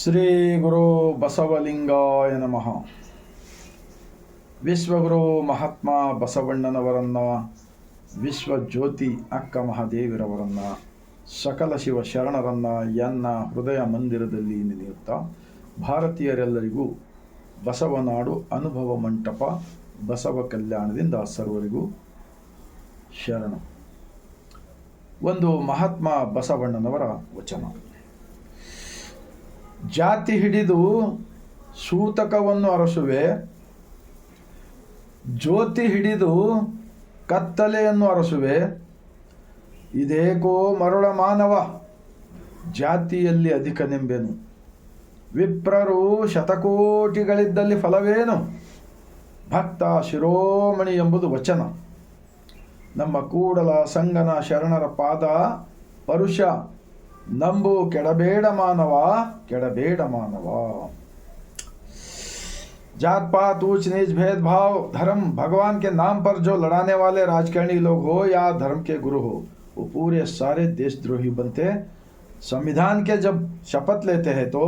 ಶ್ರೀ ಗುರು ಬಸವಲಿಂಗಾಯ ನಮಃ. ವಿಶ್ವಗುರು ಮಹಾತ್ಮ ಬಸವಣ್ಣನವರನ್ನ, ವಿಶ್ವಜ್ಯೋತಿ ಅಕ್ಕ ಮಹಾದೇವಿರವರನ್ನ, ಸಕಲ ಶಿವ ಶರಣರನ್ನ ಎನ್ನ ಹೃದಯ ಮಂದಿರದಲ್ಲಿ ನೆನೆಯುತ್ತಾ, ಭಾರತೀಯರೆಲ್ಲರಿಗೂ ಬಸವನಾಡು ಅನುಭವ ಮಂಟಪ ಬಸವ ಕಲ್ಯಾಣದಿಂದ ಸರ್ವರಿಗೂ ಶರಣ. ಒಂದು ಮಹಾತ್ಮ ಬಸವಣ್ಣನವರ ವಚನ. ಜಾತಿ ಹಿಡಿದು ಸೂತಕವನ್ನು ಅರಸುವೆ, ಜ್ಯೋತಿ ಹಿಡಿದು ಕತ್ತಲೆಯನ್ನು ಅರಸುವೆ. ಇದೇಕೋ ಮರುಳ ಮಾನವ, ಜಾತಿಯಲ್ಲಿ ಅಧಿಕನೆಂಬೆನು. ವಿಪ್ರರು ಶತಕೋಟಿಗಳಿದ್ದಲ್ಲಿ ಫಲವೇನು, ಭಕ್ತ ಶಿರೋಮಣಿ ಎಂಬುದು ವಚನ. ನಮ್ಮ ಕೂಡಲ ಸಂಗನ ಶರಣರ ಪಾದ ಪರುಷ, ನಂಬು ಕೆಡಬೇಡ ಮಾನವ, ಕೆಡಬೇಡ ಮಾನವ. जात पात ऊंच नीच भेदभाव धर्म भगवान के नाम पर जो लड़ाने वाले राजकारणी लोग हो या धर्म के गुरु हो, वो पूरे सारे देशद्रोही बनते। संविधान के जब शपथ लेते हैं तो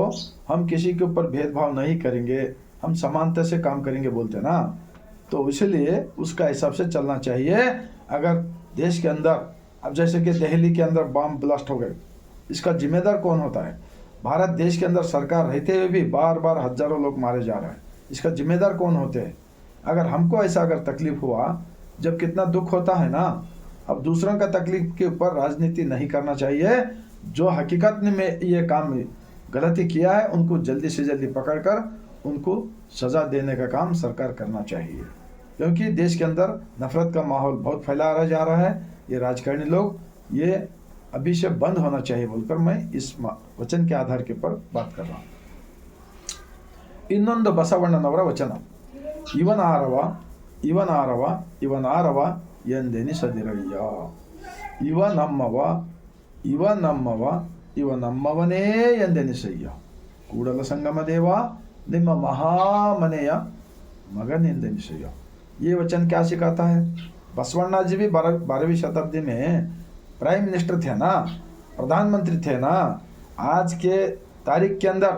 हम किसी के ऊपर भेदभाव नहीं करेंगे, हम समानता से काम करेंगे बोलते ना, तो इसलिए उसका हिसाब से चलना चाहिए। अगर देश के अंदर अब जैसे कि दिल्ली के अंदर बम ब्लास्ट हो गए, इसका जिम्मेदार कौन होता है? भारत देश के अंदर सरकार रहते हुए भी बार बार हजारों लोग मारे जा रहे हैं, इसका जिम्मेदार कौन होते हैं? अगर हमको ऐसा अगर तकलीफ हुआ, जब कितना दुख होता है ना, अब दूसरों का तकलीफ के ऊपर राजनीति नहीं करना चाहिए। जो हकीकत में ये काम गलती किया है उनको जल्दी से जल्दी पकड़कर उनको सजा देने का काम सरकार करना चाहिए, क्योंकि देश के अंदर नफरत का माहौल बहुत फैला जा रहा है। ये राजकारणी लोग ये अभी से बंद होना चाहिए बोलकर मैं इस वचन के आधार के ऊपर बात कर रहा हूँ। ಇನ್ನೊಂದು ಬಸವಣ್ಣನವರ ವಚನ. ಇವನಾರವ ಇವನಾರವ ಇವನಾರವ ಎಂದೆನಿಸದಿರಯ್ಯ, ಇವ ನಮ್ಮವ ಇವ ನಮ್ಮವ ಇವ ನಮ್ಮವನೇ ಎಂದೆನಿಸಯ್ಯ. ಕೂಡಲ ಸಂಗಮ ದೇವ ನಿಮ್ಮ ಮಹಾಮನೆಯ मगनेंदेनिसಯ್ಯ. ये वचन क्या सिखाता है? बसवण्णा जी भी 12वीं शताब्दी में प्राइम मिनिस्टर थे ना, प्रधानमंत्री थे ना। आज के तारीख के अंदर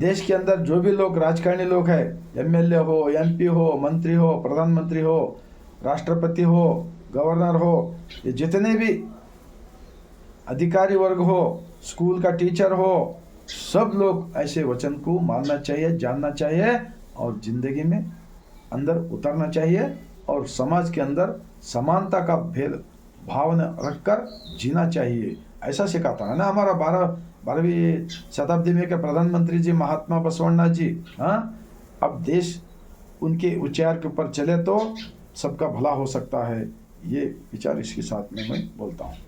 देश के अंदर जो भी लोग राजकारणी लोग हैं, एमएलए हो, एमपी हो, मंत्री हो, प्रधानमंत्री हो, राष्ट्रपति हो, गवर्नर हो, ये जितने भी अधिकारी वर्ग हो, स्कूल का टीचर हो, सब लोग ऐसे वचन को मानना चाहिए, जानना चाहिए और जिंदगी में अंदर उतरना चाहिए और समाज के अंदर समानता का भेद भावना रखकर जीना चाहिए। ऐसा सिखाता है ना हमारा 12वीं शताब्दी में के प्रधानमंत्री जी महात्मा बसवण्णा जी। हाँ, अब देश उनके उच्चार के ऊपर चले तो सबका भला हो सकता है। ये विचार इसके साथ में मैं बोलता हूँ।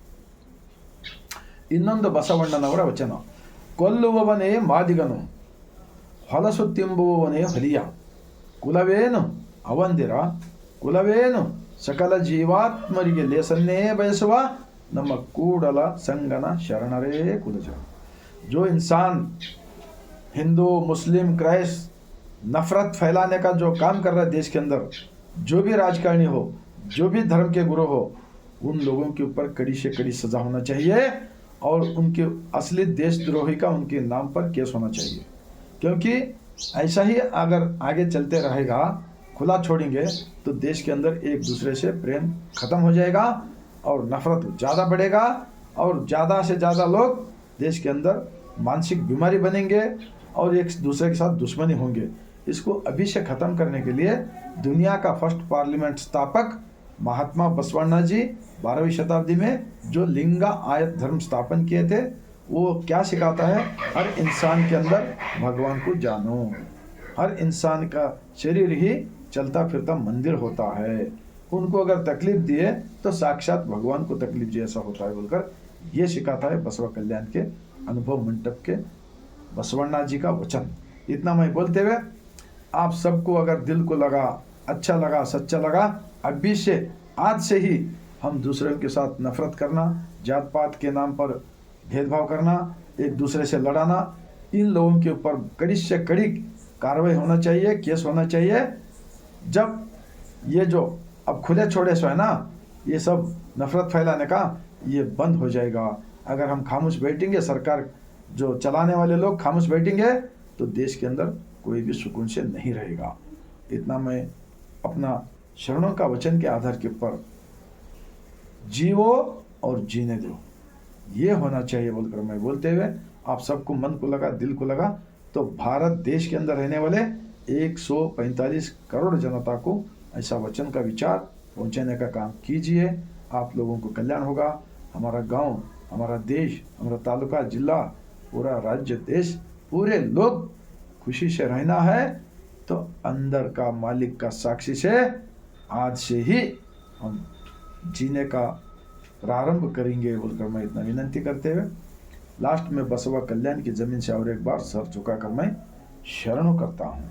ಇನ್ನೊಂದು ಬಸವಣ್ಣನವರ ವಚನ. ಕೊಲ್ಲುವವನೇ ಮಾದಿಗನು, ಹೊಲಸು ತಿಂಬುವವನೇ ಹೊಲಿಯ. ಕುಲವೇನು ಅವಂದಿರ, ಕುಲವೇನು ಸಕಲ ಜೀವಾತ್ಮರಿಗೆ ಲೇಸನ್ನೇ ಬಯಸುವ ನಮ್ಮ ಕೂಡಲ ಸಂಗನ ಶರಣರೇ ಕುಲಜ. जो इंसान हिंदू मुस्लिम क्राइस्ट नफरत फैलाने का जो काम कर रहा है देश के अंदर, जो भी राजकारणी हो, जो भी धर्म के गुरु हो, उन लोगों के ऊपर कड़ी से कड़ी सजा होना चाहिए और उनके असली देशद्रोही का उनके नाम पर केस होना चाहिए। क्योंकि ऐसा ही अगर आगे चलते रहेगा, खुला छोड़ेंगे तो देश के अंदर एक दूसरे से प्रेम खत्म हो जाएगा और नफरत ज़्यादा बढ़ेगा और ज़्यादा से ज़्यादा लोग देश के अंदर मानसिक बीमारी बनेंगे और एक दूसरे के साथ दुश्मनी होंगे। इसको अभी से ख़त्म करने के लिए दुनिया का फर्स्ट पार्लियामेंट स्थापक महात्मा बसवण्णा जी 12वीं शताब्दी में जो लिंगा आयत धर्म स्थापन किए थे, वो क्या सिखाता है? हर इंसान के अंदर भगवान को जानो। हर इंसान का शरीर ही चलता फिरता मंदिर होता है। उनको अगर तकलीफ दिए तो साक्षात भगवान को तकलीफ जैसा होता है बोलकर ये सिखाता है बसवा कल्याण के अनुभव मंडप के बसवण्णा जी का वचन। इतना मैं बोलते हुए आप सबको अगर दिल को लगा, अच्छा लगा, सच्चा लगा, अभी से आज से ही हम दूसरों के साथ नफरत करना, जात पात के नाम पर भेदभाव करना, एक दूसरे से लड़ाना, इन लोगों के ऊपर कड़ी से कड़ी कार्रवाई होना चाहिए, केस होना चाहिए। जब ये जो अब खुले छोड़े सो है ना, ये सब नफरत फैलाने का ये बंद हो जाएगा। अगर हम खामोश बैठेंगे, सरकार जो चलाने वाले लोग खामोश बैठेंगे तो देश के अंदर कोई भी सुकून से नहीं रहेगा। इतना मैं अपना शरणों का वचन के आधार के ऊपर जीवो और जीने दो, ये होना चाहिए बोलकर मैं बोलते हुए आप सबको मन को लगा, दिल को लगा, तो भारत देश के अंदर रहने वाले 145 करोड़ जनता को ऐसा वचन का विचार पहुंचाने का काम कीजिए। आप लोगों को कल्याण होगा। हमारा गांव, हमारा देश, हमारा तालुका, जिला, पूरा राज्य, देश, पूरे लोग खुशी से रहना है तो अंदर का मालिक का साक्षी से आज से ही हम जीने का प्रारंभ करेंगे बोलकर मैं इतना विनंती करते हुए लास्ट में बसवा कल्याण की जमीन से और एक बार सर झुकाकर मैं शरणों करता हूँ।